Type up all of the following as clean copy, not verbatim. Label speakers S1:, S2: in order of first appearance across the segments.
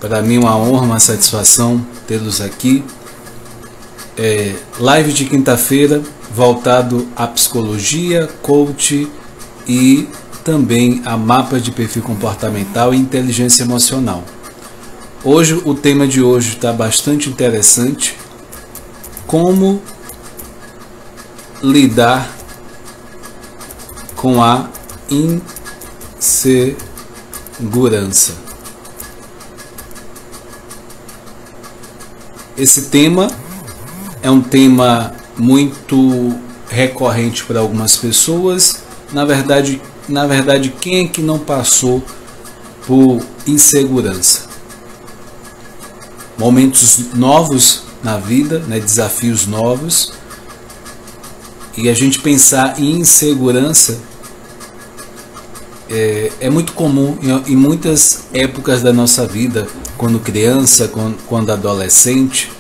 S1: Para mim uma honra, uma satisfação tê-los aqui. Live de quinta-feira voltado à psicologia, coach e também a mapa de perfil comportamental e inteligência emocional. Hoje, o tema de hoje está bastante interessante. Como lidar com a insegurança. Esse tema é um tema muito recorrente para algumas pessoas. Na verdade, quem é que não passou por insegurança? Momentos novos na vida, né, desafios novos. E a gente pensar em insegurança é muito comum em muitas épocas da nossa vida, quando criança, quando adolescente,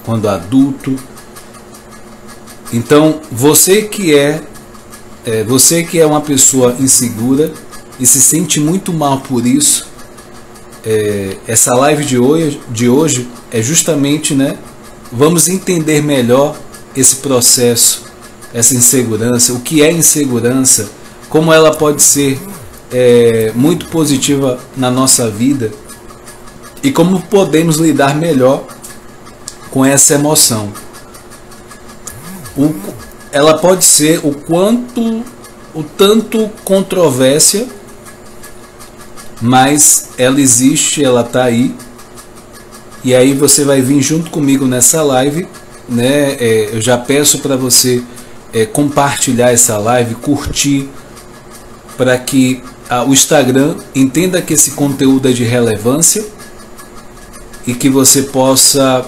S1: quando adulto. Então, você que é uma pessoa insegura e se sente muito mal por isso, essa live de hoje é justamente, né, vamos entender melhor esse processo, essa insegurança, o que é insegurança, como ela pode ser muito positiva na nossa vida e como podemos lidar melhor com essa emoção. Ela pode ser o tanto controvérsia, mas ela existe, ela está aí. E aí você vai vir junto comigo nessa live, né? Eu já peço para você compartilhar essa live, curtir, para que o Instagram entenda que esse conteúdo é de relevância e que você possa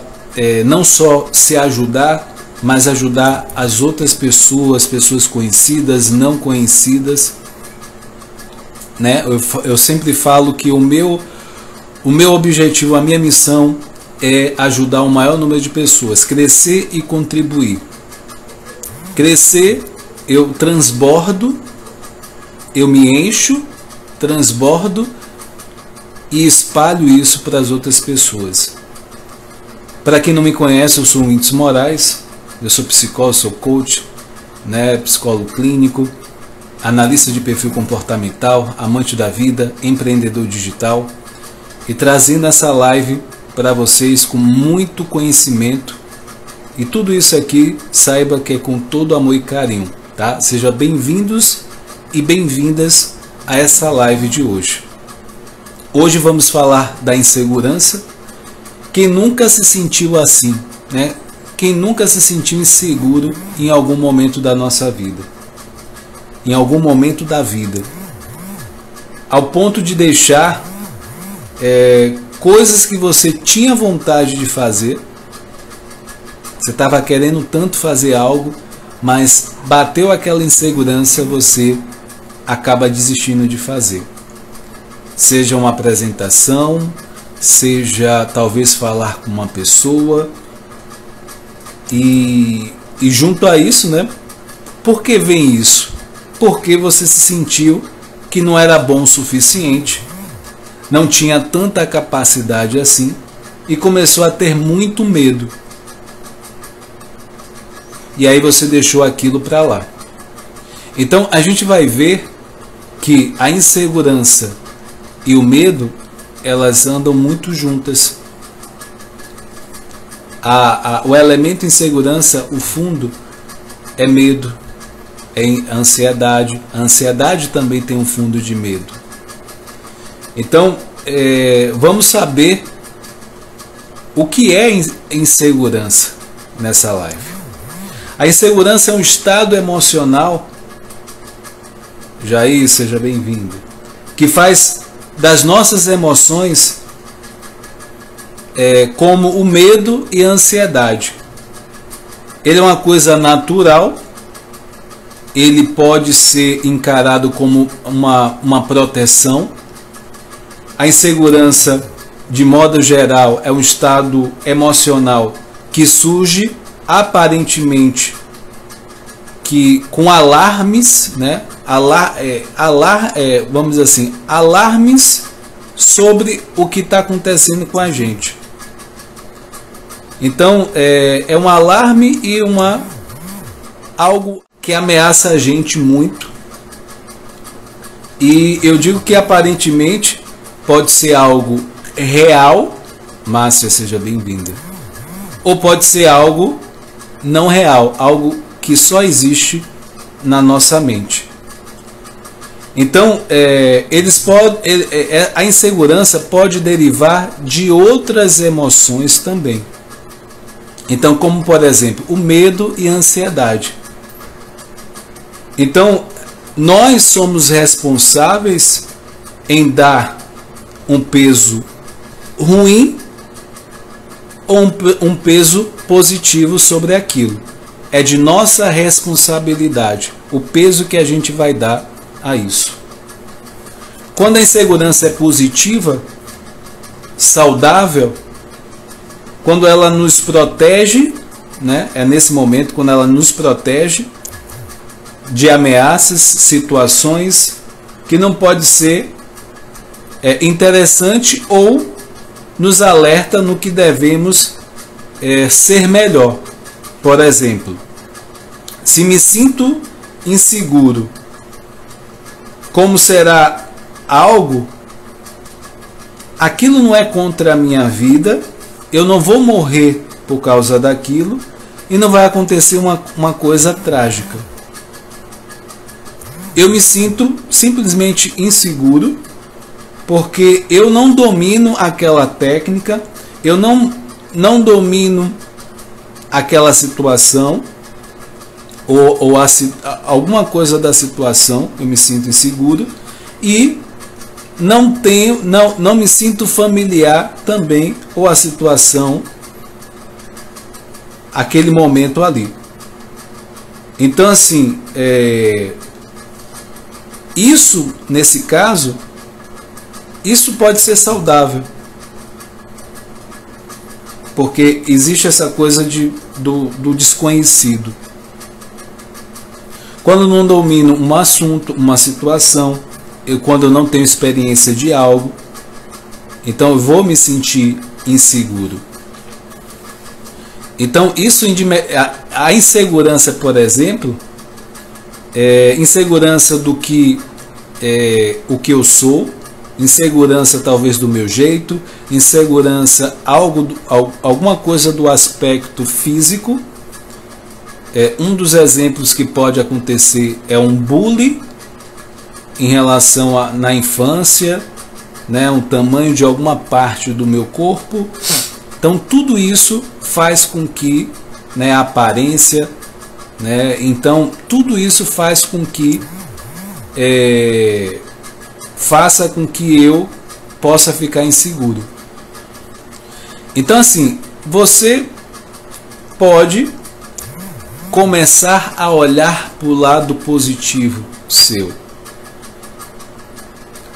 S1: não só se ajudar, mas ajudar as outras pessoas conhecidas, não conhecidas, né? Eu sempre falo que o meu objetivo, a minha missão é ajudar o maior número de pessoas, crescer e contribuir. Crescer, eu transbordo, eu me encho, transbordo e espalho isso para as outras pessoas. Para quem não me conhece, eu sou o Whindersson Moraes, eu sou psicólogo, sou coach, né, psicólogo clínico, analista de perfil comportamental, amante da vida, empreendedor digital, e trazendo essa live para vocês com muito conhecimento. E tudo isso aqui, saiba que é com todo amor e carinho, tá? Sejam bem-vindos e bem-vindas a essa live de hoje. Hoje vamos falar da insegurança. Quem nunca se sentiu assim, né? Quem nunca se sentiu inseguro em algum momento da nossa vida? Em algum momento da vida. Ao ponto de deixar coisas que você tinha vontade de fazer. Você estava querendo tanto fazer algo, mas bateu aquela insegurança, você acaba desistindo de fazer. Seja uma apresentação, seja talvez falar com uma pessoa. E junto a isso, né? Por que vem isso? Porque você se sentiu que não era bom o suficiente, não tinha tanta capacidade assim e começou a ter muito medo. E aí você deixou aquilo para lá. Então a gente vai ver que a insegurança e o medo, elas andam muito juntas. O elemento insegurança, o fundo, é medo, é ansiedade. A ansiedade também tem um fundo de medo. Então, vamos saber o que é insegurança nessa live. A insegurança é um estado emocional, Jair, seja bem-vindo, que faz das nossas emoções como o medo e a ansiedade. Ele é uma coisa natural, ele pode ser encarado como uma proteção. A insegurança, de modo geral, é um estado emocional que surge aparentemente que com alarmes, né? Vamos dizer assim, alarmes sobre o que está acontecendo com a gente. Então é um alarme e algo que ameaça a gente muito. E eu digo que aparentemente pode ser algo real. Márcia, seja bem-vinda. Ou pode ser algo não real, algo que só existe na nossa mente. Então, a insegurança pode derivar de outras emoções também. Então, como por exemplo, o medo e a ansiedade. Então, nós somos responsáveis em dar um peso ruim ou um peso positivo sobre aquilo. É de nossa responsabilidade o peso que a gente vai dar a isso. Quando a insegurança é positiva, saudável, quando ela nos protege, né? É nesse momento quando ela nos protege de ameaças, situações que não pode ser interessante ou nos alerta no que devemos ser melhor. Por exemplo, se me sinto inseguro, como será algo, aquilo não é contra a minha vida, eu não vou morrer por causa daquilo e não vai acontecer uma coisa trágica. Eu me sinto simplesmente inseguro porque eu não domino aquela técnica, eu não domino aquela situação ou alguma coisa da situação, eu me sinto inseguro e não me sinto familiar também ou a situação, aquele momento ali. Então assim, isso nesse caso, isso pode ser saudável, porque existe essa coisa do desconhecido. Quando não domino um assunto, uma situação, quando eu não tenho experiência de algo, então eu vou me sentir inseguro. Então isso, a insegurança, por exemplo, insegurança do que o que eu sou, insegurança talvez do meu jeito, insegurança alguma coisa do aspecto físico. Um dos exemplos que pode acontecer é um bullying em relação na infância, né, o tamanho de alguma parte do meu corpo. Então tudo isso faz com que, né, a aparência, né, então tudo isso faz com que faça com que eu possa ficar inseguro. Então assim, você pode começar a olhar para o lado positivo seu.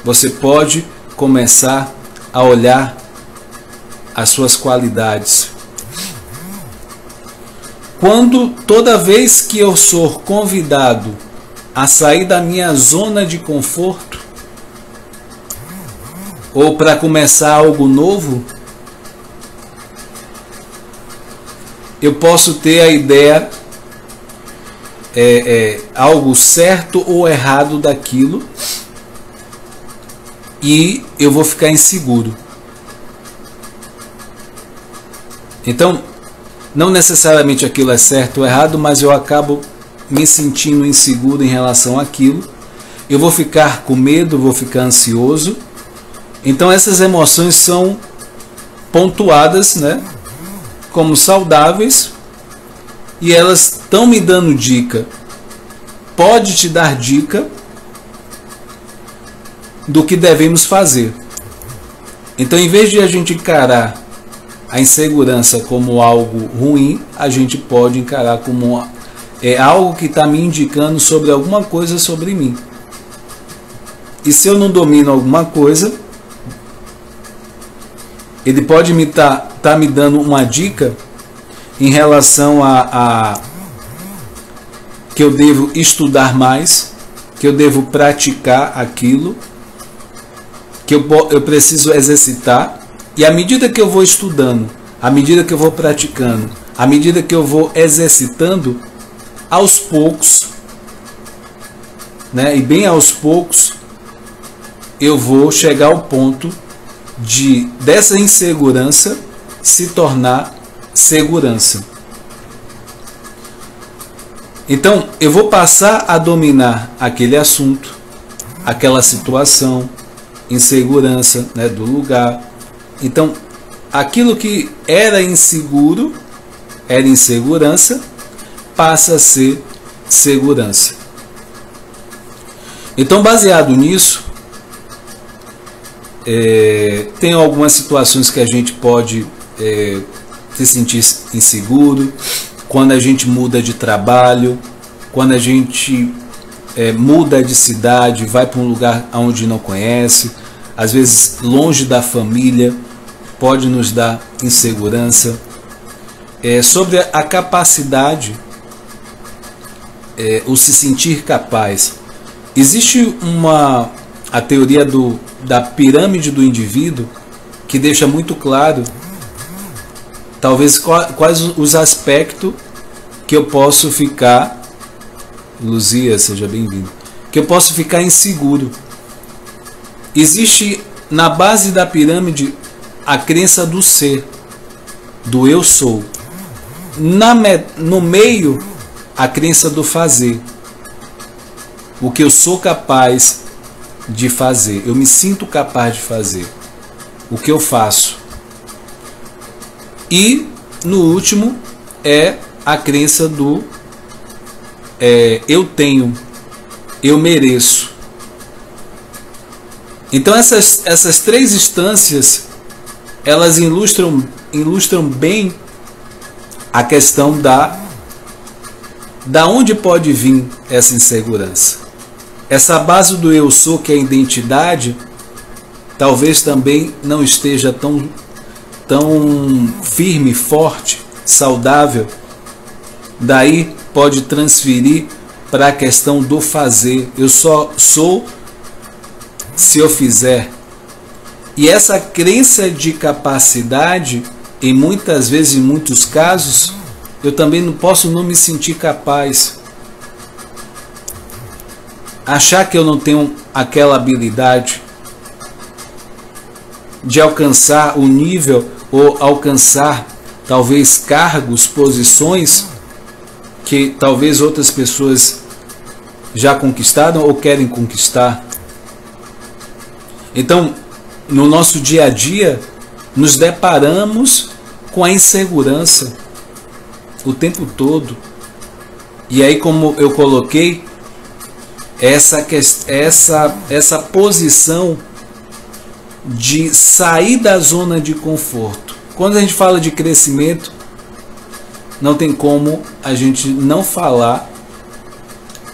S1: Você pode começar a olhar as suas qualidades. Toda vez que eu sou convidado a sair da minha zona de conforto ou para começar algo novo, eu posso ter a ideia algo certo ou errado daquilo e eu vou ficar inseguro. Então, não necessariamente aquilo é certo ou errado, mas eu acabo me sentindo inseguro em relação àquilo. Eu vou ficar com medo, vou ficar ansioso. Então essas emoções são pontuadas, né, como saudáveis, e elas estão me dando dica. Pode te dar dica do que devemos fazer. Então, em vez de a gente encarar a insegurança como algo ruim, a gente pode encarar como algo que está me indicando sobre alguma coisa sobre mim. E se eu não domino alguma coisa, ele pode tá me dando uma dica em relação a que eu devo estudar mais, que eu devo praticar aquilo, que eu preciso exercitar, e à medida que eu vou estudando, à medida que eu vou praticando, à medida que eu vou exercitando, aos poucos, né, e bem aos poucos, eu vou chegar ao ponto dessa insegurança se tornar segurança. Então, eu vou passar a dominar aquele assunto, aquela situação, insegurança, né, do lugar. Então, aquilo que era inseguro, era insegurança, passa a ser segurança. Então, baseado nisso, tem algumas situações que a gente pode se sentir inseguro, quando a gente muda de trabalho, quando a gente muda de cidade, vai para um lugar onde não conhece, às vezes longe da família, pode nos dar insegurança. Sobre a capacidade, o se sentir capaz. Existe a teoria da pirâmide do indivíduo que deixa muito claro, talvez, quais os aspectos que eu posso ficar, Luzia, seja bem-vindo, que eu posso ficar inseguro. Existe na base da pirâmide a crença do ser, do eu sou. No meio, a crença do fazer, o que eu sou capaz de fazer, eu me sinto capaz de fazer, o que eu faço. E no último é a crença do eu tenho, eu mereço. Então essas três instâncias, elas ilustram bem a questão da onde pode vir essa insegurança. Essa base do eu sou, que é a identidade, talvez também não esteja tão firme, forte, saudável. Daí pode transferir para a questão do fazer. Eu só sou se eu fizer. E essa crença de capacidade, em muitas vezes, em muitos casos, eu também não posso não me sentir capaz. Achar que eu não tenho aquela habilidade de alcançar o nível, ou alcançar talvez cargos, posições que talvez outras pessoas já conquistaram ou querem conquistar. Então, no nosso dia a dia, nos deparamos com a insegurança o tempo todo. E aí, como eu coloquei, essa posição de sair da zona de conforto. Quando a gente fala de crescimento, não tem como a gente não falar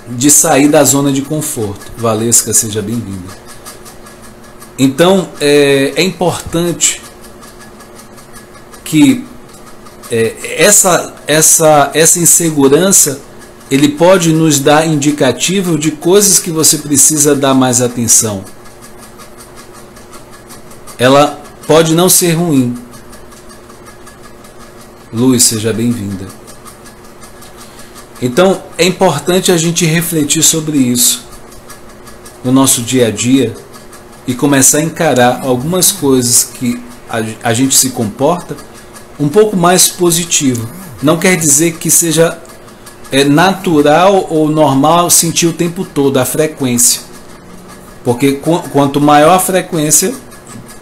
S1: de sair da zona de conforto. Valesca, seja bem-vinda. Então, é importante que essa insegurança, ele pode nos dar indicativo de coisas que você precisa dar mais atenção. Ela pode não ser ruim. Luz, seja bem-vinda. Então, é importante a gente refletir sobre isso no nosso dia a dia e começar a encarar algumas coisas que a gente se comporta um pouco mais positivo. Não quer dizer que seja natural ou normal sentir o tempo todo a frequência, porque quanto maior a frequência,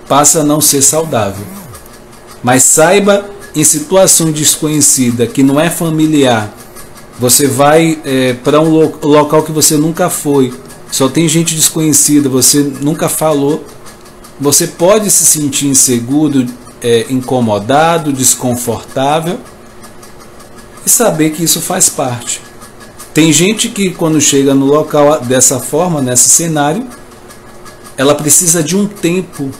S1: passa a não ser saudável. Mas saiba, em situação desconhecida, que não é familiar, você vai para um local que você nunca foi, só tem gente desconhecida, você nunca falou, você pode se sentir inseguro, incomodado, desconfortável, e saber que isso faz parte. Tem gente que, quando chega no local dessa forma, nesse cenário, ela precisa de um tempo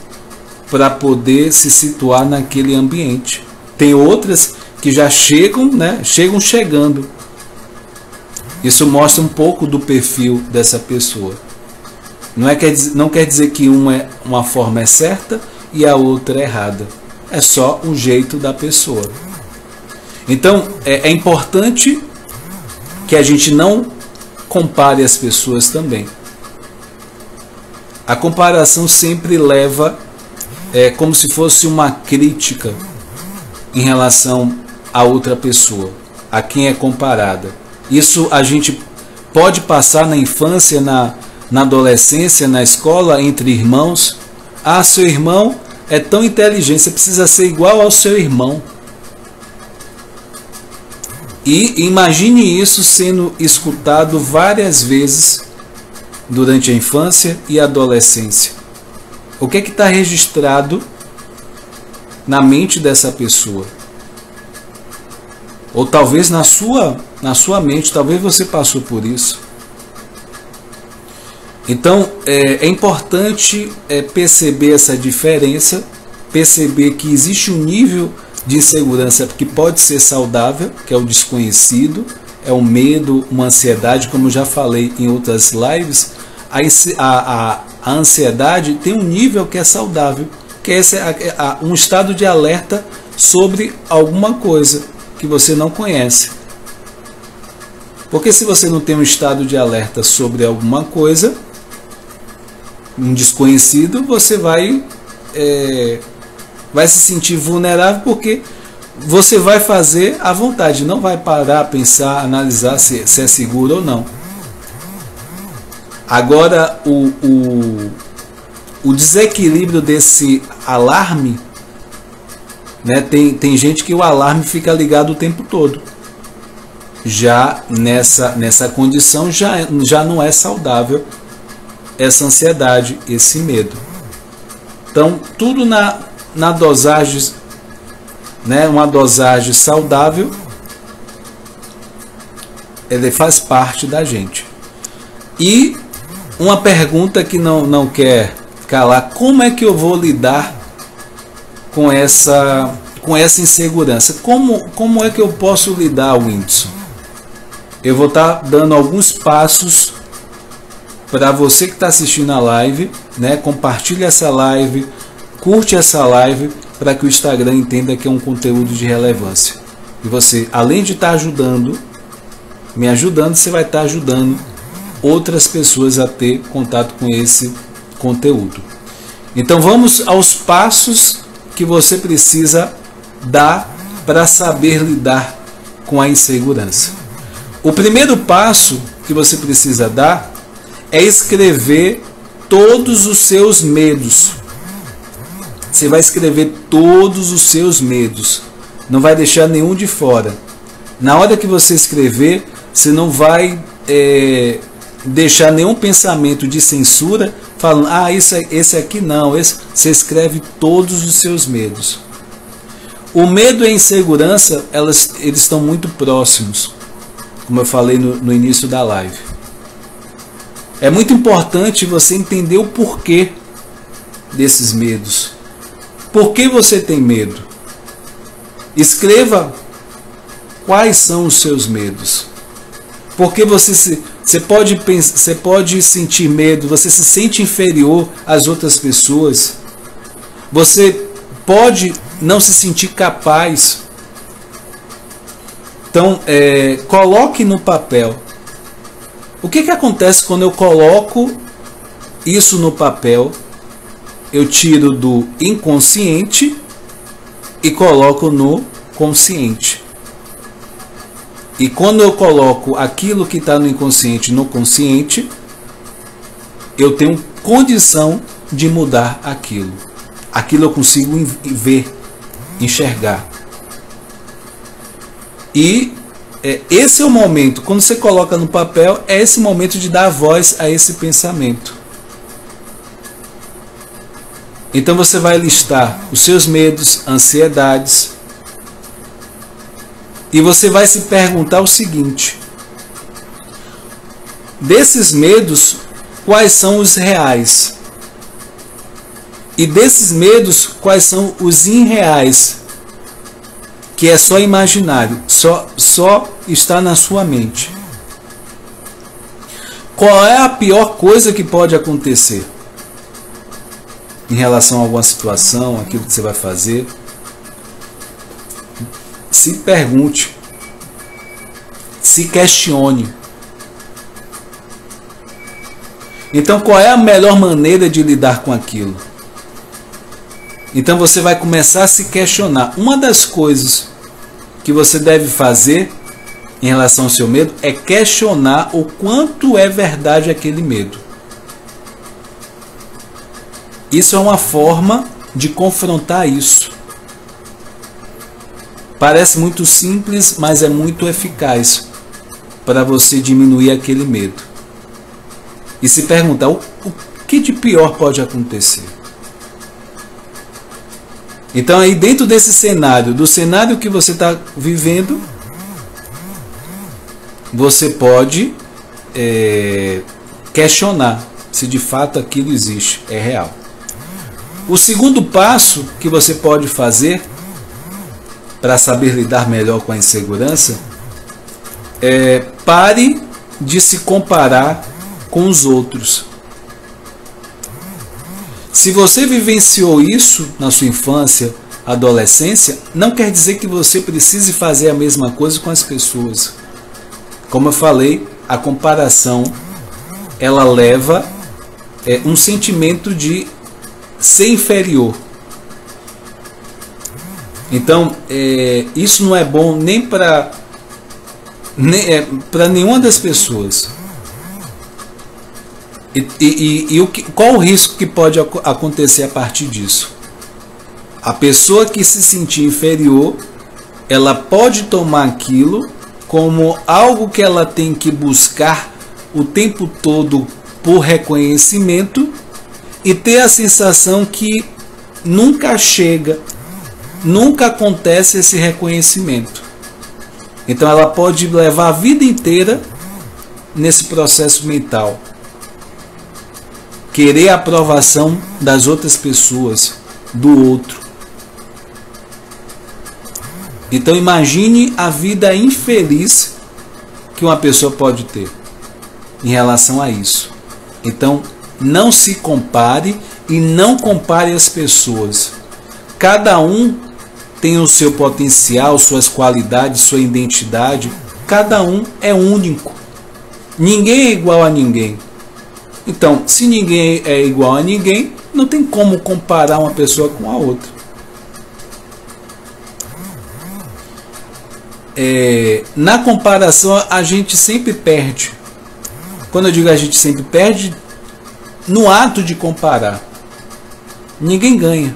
S1: para poder se situar naquele ambiente. Tem outras que já chegam chegando. Isso mostra um pouco do perfil dessa pessoa. Não quer dizer que uma forma é certa e a outra é errada. É só um jeito da pessoa. Então, é importante que a gente não compare as pessoas também. A comparação sempre leva, como se fosse uma crítica em relação a outra pessoa, a quem é comparada. Isso a gente pode passar na infância, na adolescência, na escola, entre irmãos. Ah, seu irmão é tão inteligente, você precisa ser igual ao seu irmão. E imagine isso sendo escutado várias vezes durante a infância e a adolescência. O que está registrado na mente dessa pessoa? Ou talvez na sua mente, talvez você passou por isso. Então é importante perceber essa diferença, perceber que existe um nível de insegurança que pode ser saudável, que é o desconhecido, é o medo, uma ansiedade, como eu já falei em outras lives. A ansiedade tem um nível que é saudável, que é um estado de alerta sobre alguma coisa que você não conhece. Porque se você não tem um estado de alerta sobre alguma coisa, um desconhecido, você vai se sentir vulnerável, porque você vai fazer à vontade, não vai parar, pensar, analisar se é seguro ou não. Agora, o desequilíbrio desse alarme, né, tem gente que o alarme fica ligado o tempo todo. Já nessa condição já não é saudável essa ansiedade, esse medo. Então, tudo na dosagem, né, uma dosagem saudável, ele faz parte da gente. E uma pergunta que não quer calar: como é que eu vou lidar com essa insegurança? Como é que eu posso lidar, Whindersson? Eu vou estar dando alguns passos para você que está assistindo a live, né? Compartilhe essa live, curte essa live, para que o Instagram entenda que é um conteúdo de relevância. E você, além de estar me ajudando, você vai estar ajudando outras pessoas a ter contato com esse conteúdo. Então vamos aos passos que você precisa dar para saber lidar com a insegurança. O primeiro passo que você precisa dar é escrever todos os seus medos. Você vai escrever todos os seus medos, não vai deixar nenhum de fora. Na hora que você escrever, você não vai deixar nenhum pensamento de censura falando: ah, esse aqui não. Você escreve todos os seus medos. O medo e a insegurança, eles estão muito próximos, como eu falei no início da live. É muito importante você entender o porquê desses medos. Por que você tem medo? Escreva quais são os seus medos. Porque você pode sentir medo, você se sente inferior às outras pessoas. Você pode não se sentir capaz. Então, coloque no papel. O que acontece quando eu coloco isso no papel? Eu tiro do inconsciente e coloco no consciente. E quando eu coloco aquilo que está no inconsciente no consciente, eu tenho condição de mudar aquilo. Aquilo eu consigo ver, enxergar. E esse é o momento, quando você coloca no papel, é esse momento de dar voz a esse pensamento. Então você vai listar os seus medos, ansiedades, e você vai se perguntar o seguinte: desses medos, quais são os reais? E desses medos, quais são os irreais? Que é só imaginário, só está na sua mente. qual é a pior coisa que pode acontecer em relação a alguma situação, aquilo que você vai fazer? Se pergunte, se questione. Então, qual é a melhor maneira de lidar com aquilo? Então você vai começar a se questionar. Uma das coisas que você deve fazer em relação ao seu medo é questionar o quanto é verdade aquele medo. Isso é uma forma de confrontar isso. Parece muito simples, mas é muito eficaz para você diminuir aquele medo. E se perguntar o que de pior pode acontecer. Então aí dentro desse cenário, do cenário que você está vivendo, você pode questionar se de fato aquilo existe, é real. O segundo passo que você pode fazer para saber lidar melhor com a insegurança é pare de se comparar com os outros. Se você vivenciou isso na sua infância, adolescência, não quer dizer que você precise fazer a mesma coisa com as pessoas. Como eu falei, a comparação ela leva um sentimento de ser inferior. Então, isso não é bom nem para nenhuma das pessoas. Qual o risco que pode acontecer a partir disso? A pessoa que se sentir inferior, ela pode tomar aquilo como algo que ela tem que buscar o tempo todo por reconhecimento e ter a sensação que nunca chega, nunca acontece esse reconhecimento. Então ela pode levar a vida inteira nesse processo mental. Querer a aprovação das outras pessoas, do outro. Então imagine a vida infeliz que uma pessoa pode ter em relação a isso. Então não se compare e não compare as pessoas. Cada um tem o seu potencial, suas qualidades, sua identidade. Cada um é único. Ninguém é igual a ninguém. Então, se ninguém é igual a ninguém, não tem como comparar uma pessoa com a outra. Na comparação, a gente sempre perde. Quando eu digo a gente sempre perde, no ato de comparar, ninguém ganha.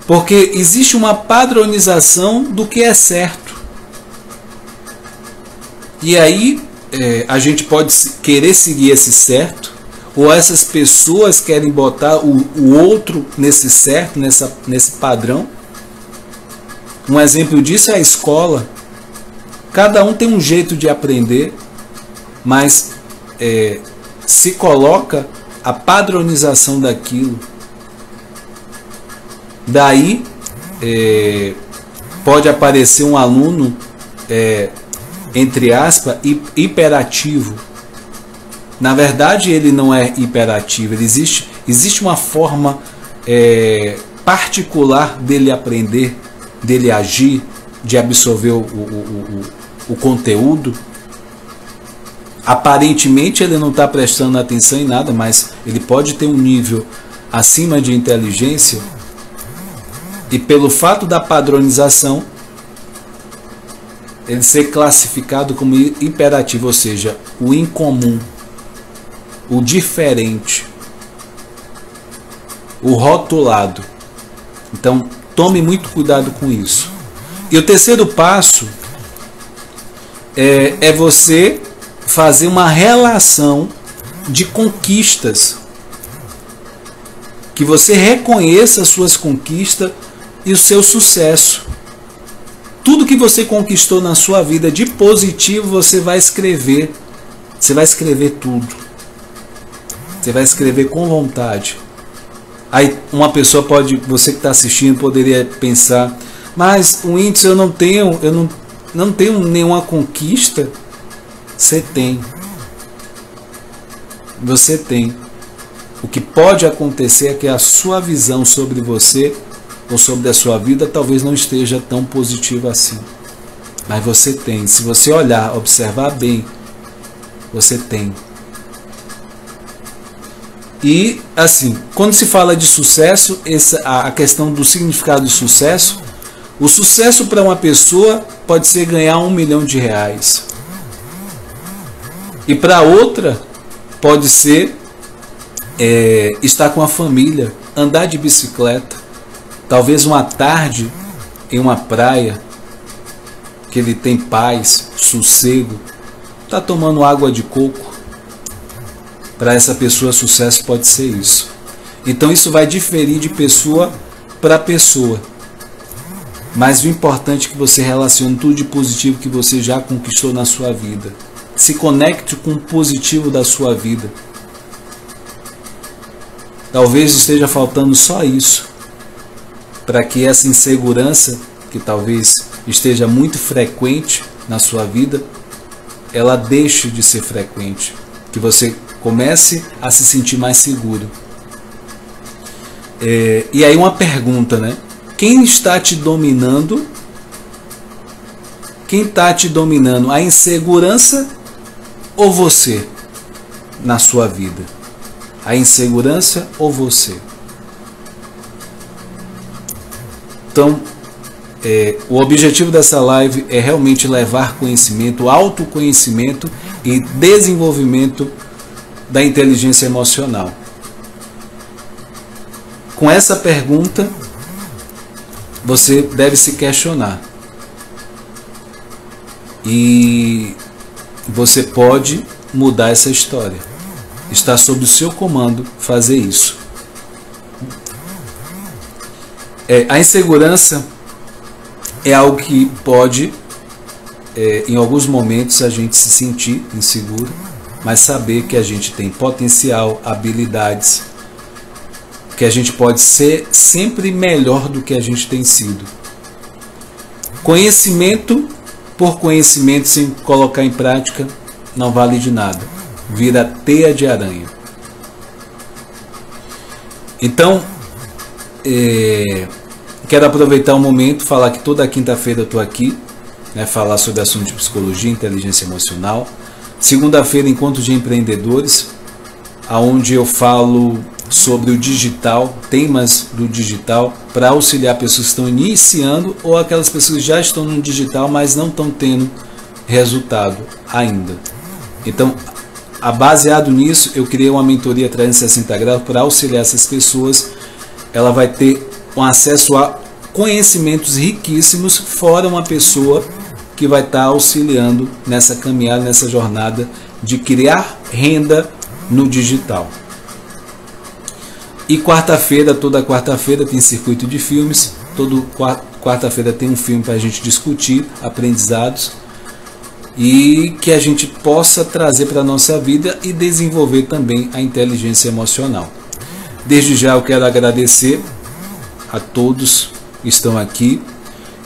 S1: Porque existe uma padronização do que é certo. E aí a gente pode querer seguir esse certo, ou essas pessoas querem botar o outro nesse certo, nesse padrão. Um exemplo disso é a escola. Cada um tem um jeito de aprender, mas se coloca a padronização daquilo. Daí pode aparecer um aluno entre aspas, hiperativo. Na verdade, ele não é hiperativo. Existe uma forma particular dele aprender, dele agir, de absorver o conteúdo. Aparentemente, ele não está prestando atenção em nada, mas ele pode ter um nível acima de inteligência. E pelo fato da padronização, ele ser classificado como hiperativo, ou seja, o incomum, o diferente, o rotulado. Então, tome muito cuidado com isso. E o terceiro passo é você fazer uma relação de conquistas. Que você reconheça as suas conquistas e o seu sucesso. Tudo que você conquistou na sua vida de positivo, você vai escrever. Você vai escrever tudo. Você vai escrever com vontade. Aí uma pessoa pode, você que está assistindo, poderia pensar, mas o índice eu não tenho nenhuma conquista. Você tem. Você tem. O que pode acontecer é que a sua visão sobre você ou sobre a sua vida talvez não esteja tão positiva assim. Mas você tem. Se você olhar, observar bem, você tem. E assim, quando se fala de sucesso, a questão do significado de sucesso, o sucesso para uma pessoa pode ser ganhar R$1 milhão. E para outra pode ser estar com a família, andar de bicicleta, talvez uma tarde em uma praia, que ele tem paz, sossego, está tomando água de coco. Para essa pessoa, sucesso pode ser isso. Então isso vai diferir de pessoa para pessoa. Mas o importante é que você relacione tudo de positivo que você já conquistou na sua vida. Se conecte com o positivo da sua vida. Talvez esteja faltando só isso, para que essa insegurança, que talvez esteja muito frequente na sua vida, ela deixe de ser frequente. Que você comece a se sentir mais seguro. E aí uma pergunta, né? Quem está te dominando? Quem está te dominando? A insegurança ou você na sua vida? A insegurança ou você? Então, o objetivo dessa live é realmente levar conhecimento, autoconhecimento e desenvolvimento da inteligência emocional. Com essa pergunta, você deve se questionar. E você pode mudar essa história. Está sob o seu comando fazer isso. A insegurança é algo que pode, em alguns momentos, a gente se sentir inseguro, mas saber que a gente tem potencial, habilidades, que a gente pode ser sempre melhor do que a gente tem sido. Conhecimento por conhecimento sem colocar em prática não vale de nada, vira teia de aranha. Então, quero aproveitar o momento, falar que toda quinta-feira eu estou aqui, né, falar sobre assuntos de psicologia, inteligência emocional. Segunda-feira, encontro de empreendedores, onde eu falo sobre o digital, temas do digital, para auxiliar pessoas que estão iniciando ou aquelas pessoas que já estão no digital, mas não estão tendo resultado ainda. Então, baseado nisso, eu criei uma mentoria 360 graus para auxiliar essas pessoas. Ela vai ter um acesso a conhecimentos riquíssimos, fora uma pessoa que vai estar auxiliando nessa caminhada, nessa jornada de criar renda no digital. E quarta-feira, toda quarta-feira tem circuito de filmes, toda quarta-feira tem um filme para a gente discutir, aprendizados, e que a gente possa trazer para a nossa vida e desenvolver também a inteligência emocional. Desde já eu quero agradecer a todos que estão aqui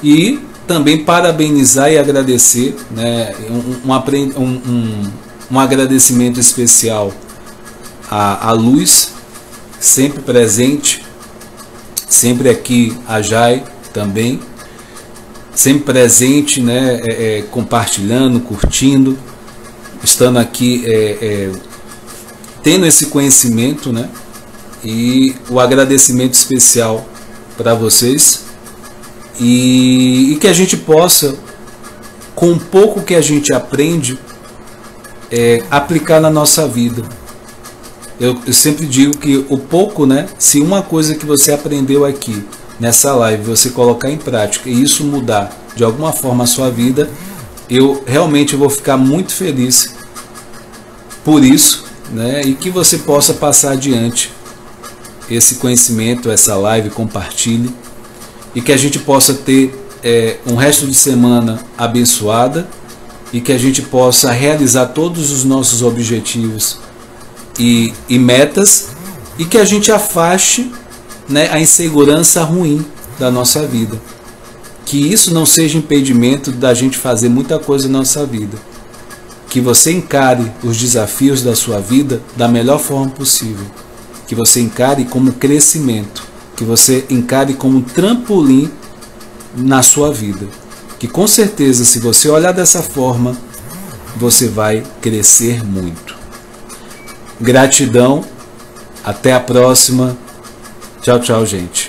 S1: e também parabenizar e agradecer, né, um agradecimento especial à Luz, sempre presente, sempre aqui, a Jai também, sempre presente, né, compartilhando, curtindo, estando aqui, tendo esse conhecimento, né, e o agradecimento especial para vocês, e que a gente possa, com o pouco que a gente aprende, aplicar na nossa vida. Eu sempre digo que o pouco, né, se uma coisa que você aprendeu aqui nessa live você colocar em prática e isso mudar de alguma forma a sua vida, eu realmente vou ficar muito feliz por isso, né, e que você possa passar adiante esse conhecimento, essa live, compartilhe, e que a gente possa ter um resto de semana abençoada e que a gente possa realizar todos os nossos objetivos e metas, e que a gente afaste, né, a insegurança ruim da nossa vida, que isso não seja impedimento da gente fazer muita coisa na nossa vida, que você encare os desafios da sua vida da melhor forma possível, que você encare como crescimento, que você encare como trampolim na sua vida, que com certeza, se você olhar dessa forma, você vai crescer muito. Gratidão, até a próxima. Tchau, tchau, gente.